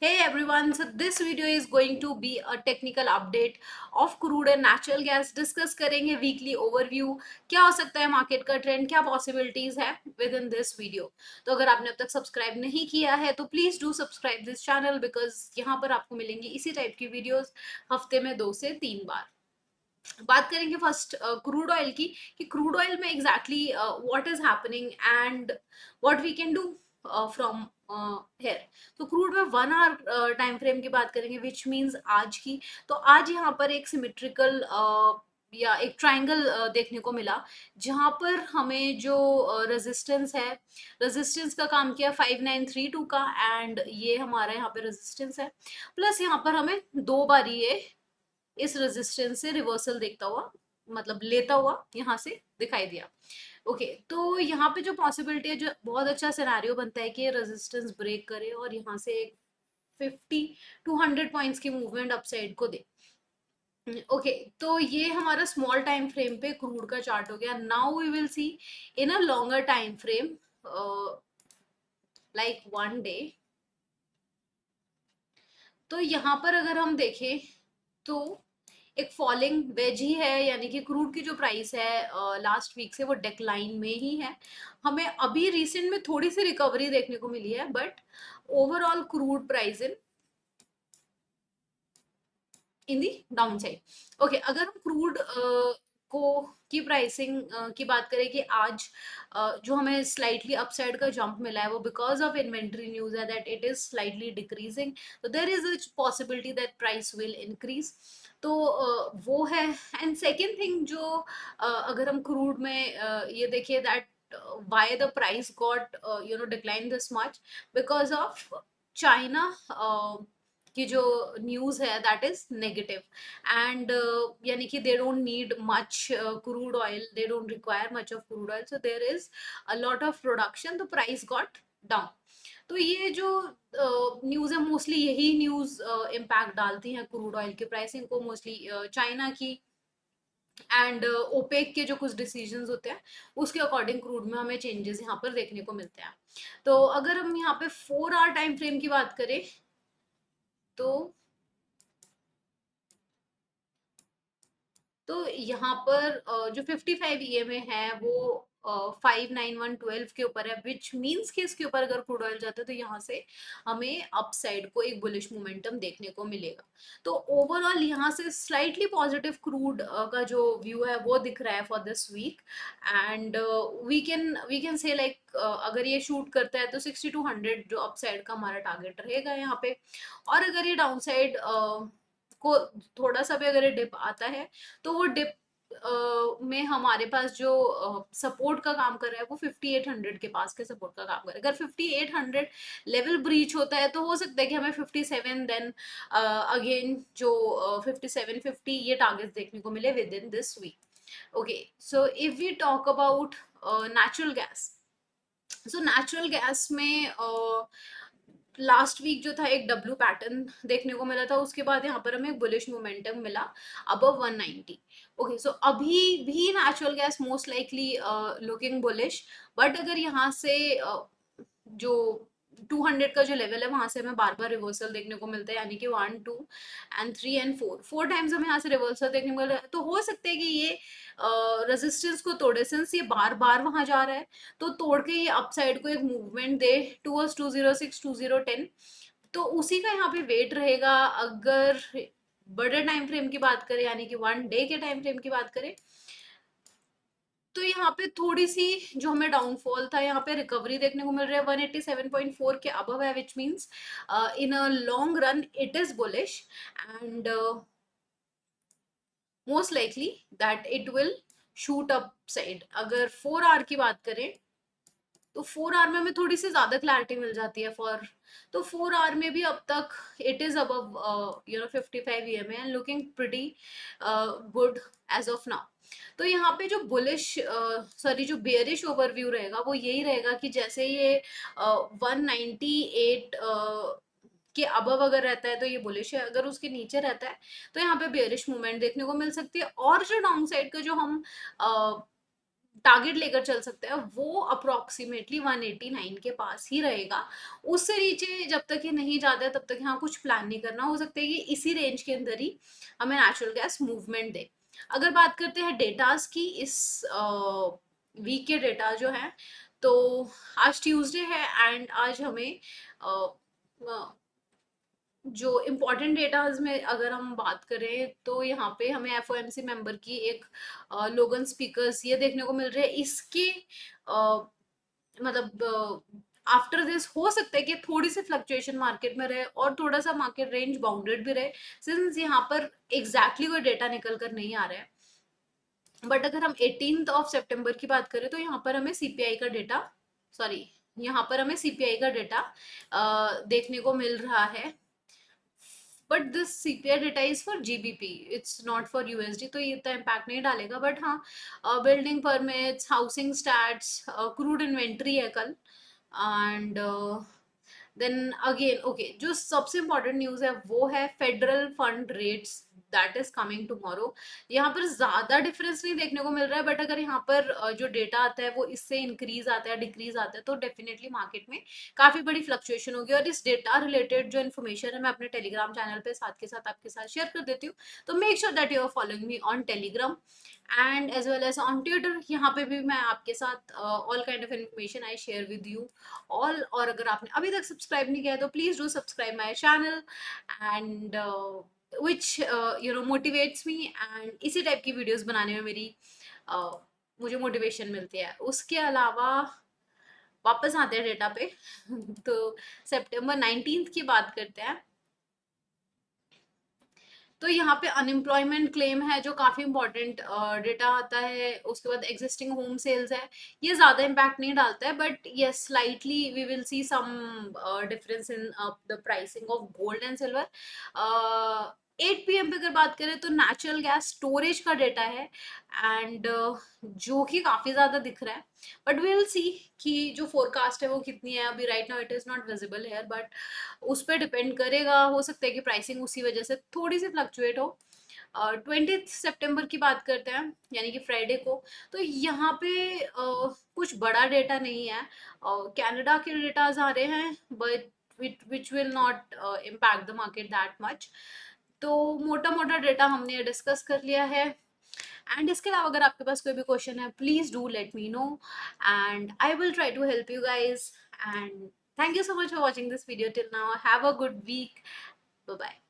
Hey everyone, so this video is going to be a technical update of crude and natural gas. Discuss करेंगे weekly overview क्या हो सकता है market का trend, क्या possibilities है विद इन दिस वीडियो। तो अगर आपने अब तक सब्सक्राइब नहीं किया है तो please do subscribe this channel because यहाँ पर आपको मिलेंगी इसी टाइप की वीडियोस हफ्ते में 2 से 3 बार। बात करेंगे फर्स्ट क्रूड ऑयल की कि क्रूड ऑयल में exactly what is happening and what we can do from here. तो क्रूड में 1 आवर टाइम फ्रेम की बात करेंगे विच मींस आज की। तो आज यहाँ पर एक सिमेट्रिकल या एक ट्रायंगल देखने को मिला जहां पर हमें जो रेजिस्टेंस है, रेजिस्टेंस का काम किया 5932 का एंड ये हमारा यहाँ पे रेजिस्टेंस है। प्लस यहाँ पर हमें 2 बार ये इस रेजिस्टेंस से रिवर्सल देखता हुआ, मतलब लेता हुआ यहाँ से दिखाई दिया। ओके तो यहाँ पे जो पॉसिबिलिटी है, जो बहुत अच्छा सिनेरियो बनता है कि ये रेजिस्टेंस ब्रेक करे और यहाँ से एक 50 to 100 पॉइंट्स की मूवमेंट अपसाइड को दे। ओके तो ये हमारा स्मॉल टाइम फ्रेम पे क्रूड का चार्ट हो गया। Now we will see in a longer time frame like 1 day. तो यहाँ पर अगर हम देखें तो एक फॉलिंग वेज ही है, यानी कि क्रूड की जो प्राइस है लास्ट वीक से वो डेक्लाइन में ही है। हमें अभी रिसेंट में थोड़ी सी रिकवरी देखने को मिली है but overall crude price in the down side. Okay अगर हम क्रूड को की प्राइसिंग की बात करें कि आज जो हमें स्लाइटली अपसाइड का जंप मिला है वो बिकॉज ऑफ इन्वेंट्री न्यूज है that it is slightly decreasing. तो there is a possibility that price will increase. तो वो है। एंड सेकेंड थिंग जो अगर हम क्रूड में ये देखिए that why the price got declined this much because of China की जो न्यूज है दैट इज नेगेटिव एंड यानी कि they don't need much crude oil, they don't require much of crude oil, so there is a lot of production, तो price got down. तो ये जो news है मोस्टली यही न्यूज इम्पैक्ट डालती हैं क्रूड ऑयल की प्राइसिंग को, मोस्टली चाइना की एंड ओपेक के जो कुछ डिसीजंस होते हैं उसके अकॉर्डिंग क्रूड में हमें चेंजेस यहाँ पर देखने को मिलते हैं। तो अगर हम यहाँ पे 4 आवर टाइम फ्रेम की बात करें तो यहाँ पर जो 55 ईएमए है वो 59112 के ऊपर है विच मीन्स कि इसके ऊपर अगर क्रूड ऑयल जाता है तो यहाँ से हमें अपसाइड को एक बुलिश मोमेंटम देखने को मिलेगा। तो ओवरऑल यहाँ से स्लाइटली पॉजिटिव क्रूड का जो व्यू है वो दिख रहा है for this week and we can say like अगर ये शूट करता है तो 60 to 100 जो अपसाइड का हमारा टारगेट रहेगा यहाँ पे। और अगर ये डाउन साइड को थोड़ा सा भी अगर ये डिप आता है तो वो डिप में हमारे पास जो सपोर्ट का काम कर रहा है वो 5800 के पास के सपोर्ट का काम कर रहा है। अगर 5800 लेवल ब्रीच होता है तो हो सकता है कि हमें 57 देन अगेन जो 5750 ये टारगेट देखने को मिले within this week. Okay so if we talk about natural gas, so natural gas में लास्ट वीक जो था एक डब्ल्यू पैटर्न देखने को मिला था, उसके बाद यहाँ पर हमें बुलिश मोमेंटम मिला अबव 190। ओके सो अभी भी natural gas most likely looking bullish, but अगर यहाँ से जो 200 का जो लेवल है वहां से हमें बार बार रिवर्सल देखने को मिलता है, यानी कि 1 2 एंड 3 एंड 4 टाइम्स हमें यहाँ से रिवर्सल देखने को मिल रहा है। तो हो सकता है कि ये रेजिस्टेंस को तोड़े, सिंस ये बार बार वहां जा रहा है तो तोड़ के ये अपसाइड को एक मूवमेंट दे टूवर्ड्स 206 2010। तो उसी का यहाँ पे वेट रहेगा। अगर बड़े टाइम फ्रेम की बात करें यानी कि 1 डे के टाइम फ्रेम की बात करें तो यहाँ पे थोड़ी सी जो हमें डाउनफॉल था, यहाँ पे रिकवरी देखने को मिल रहा है 187.4 के अबव है which means in a long run it is bullish and most likely that it will shoot up side. अगर 4 आवर की बात करें तो 4 आवर में हमें थोड़ी सी ज्यादा क्लैरिटी मिल जाती है फॉर। तो 4 आवर में भी अब तक it is above 55 EMA and looking pretty good as of now. तो यहाँ पे जो बुलिश सॉरी जो बेयरिश ओवरव्यू रहेगा वो यही रहेगा कि जैसे ये 198 के अबव अगर रहता है तो ये बुलिश है, अगर उसके नीचे रहता है तो यहाँ पे बेयरिश मूवमेंट देखने को मिल सकती है। और जो डाउन साइड का जो हम टारगेट लेकर चल सकते हैं वो अप्रोक्सीमेटली 189 के पास ही रहेगा। उससे नीचे जब तक ये नहीं जाता है तब तक यहाँ कुछ प्लान नहीं करना। हो सकता है कि इसी रेंज के अंदर ही हमें नेचुरल गैस मूवमेंट दे। अगर बात करते हैं डेटास की, इस वीक के डेटा जो है, तो आज ट्यूसडे है एंड आज हमें जो इम्पोर्टेंट डेटाज में अगर हम बात करें तो यहाँ पे हमें एफओएमसी मेंबर की एक लोगन स्पीकर्स ये देखने को मिल रहे हैं। इसके मतलब आफ्टर दिस हो सकता है कि थोड़ी सी फ्लक्चुएशन मार्केट में रहे और थोड़ा सा मार्केट रेंज बाउंडेड भी रहे, सिंस यहाँ पर एग्जैक्टली कोई डेटा निकल कर नहीं आ रहा है। बट अगर हम 18th ऑफ सितंबर की बात करें तो यहाँ पर हमें सीपीआई का डेटा, सॉरी, यहाँ पर हमें सीपीआई का डेटा देखने को मिल रहा है। But this CPI data is for GBP, it's not for USD, तो ये इतना इम्पैक्ट नहीं डालेगा। बट हाँ, building permits, housing stats, crude inventory है कल, एंड देन अगेन ओके, जो सबसे इम्पोर्टेंट न्यूज है वो है federal fund rates that is coming tomorrow. यहाँ पर ज्यादा डिफरेंस नहीं देखने को मिल रहा है, बट अगर यहाँ पर जो डेटा आता है वो इससे इंक्रीज आता है डिक्रीज आता है तो डेफिनेटली मार्केट में काफी बड़ी फ्लक्चुएशन होगी। और इस डेटा रिलेटेड जो इन्फॉर्मेशन है मैं अपने टेलीग्राम चैनल पे साथ के साथ आपके साथ शेयर कर देती हूँ। तो make sure that you are following me on Telegram and as well as on Twitter. यहाँ पे भी मैं आपके साथ all kind of information I share with you all. और अगर आपने अभी तक सब्सक्राइब नहीं किया है तो please do subscribe my channel and which motivates me, and इसी टाइप की वीडियोस बनाने में मेरी मुझे मोटिवेशन मिलती है। उसके अलावा वापस आते हैं डेटा पे तो सितंबर 19th की बात करते हैं। तो यहाँ पे अनएम्प्लॉयमेंट क्लेम है जो काफी इंपॉर्टेंट डेटा आता है। उसके बाद एग्जिस्टिंग होम सेल्स है, ये ज्यादा इम्पैक्ट नहीं डालता है, but yes slightly we will see some difference in the pricing of gold and silver. 8 PM पे अगर बात करें तो नेचुरल गैस स्टोरेज का डेटा है एंड जो कि काफी ज्यादा दिख रहा है। बट वी विल सी कि जो फोरकास्ट है वो कितनी है। अभी right now it is not visible here, but उस पर डिपेंड करेगा। हो सकता है कि प्राइसिंग उसी वजह से थोड़ी सी फ्लक्चुएट हो। 20 सितंबर की बात करते हैं यानी कि फ्राइडे को, तो यहाँ पे कुछ बड़ा डेटा नहीं है। कनाडा के डेटाज आ रहे हैं but which will not impact the market that much. तो मोटा मोटा डेटा हमने डिस्कस कर लिया है। एंड इसके अलावा अगर आपके पास कोई भी क्वेश्चन है please do let me know and I will try to help you guys. And thank you so much for watching this video till now. Have a good week. Bye bye.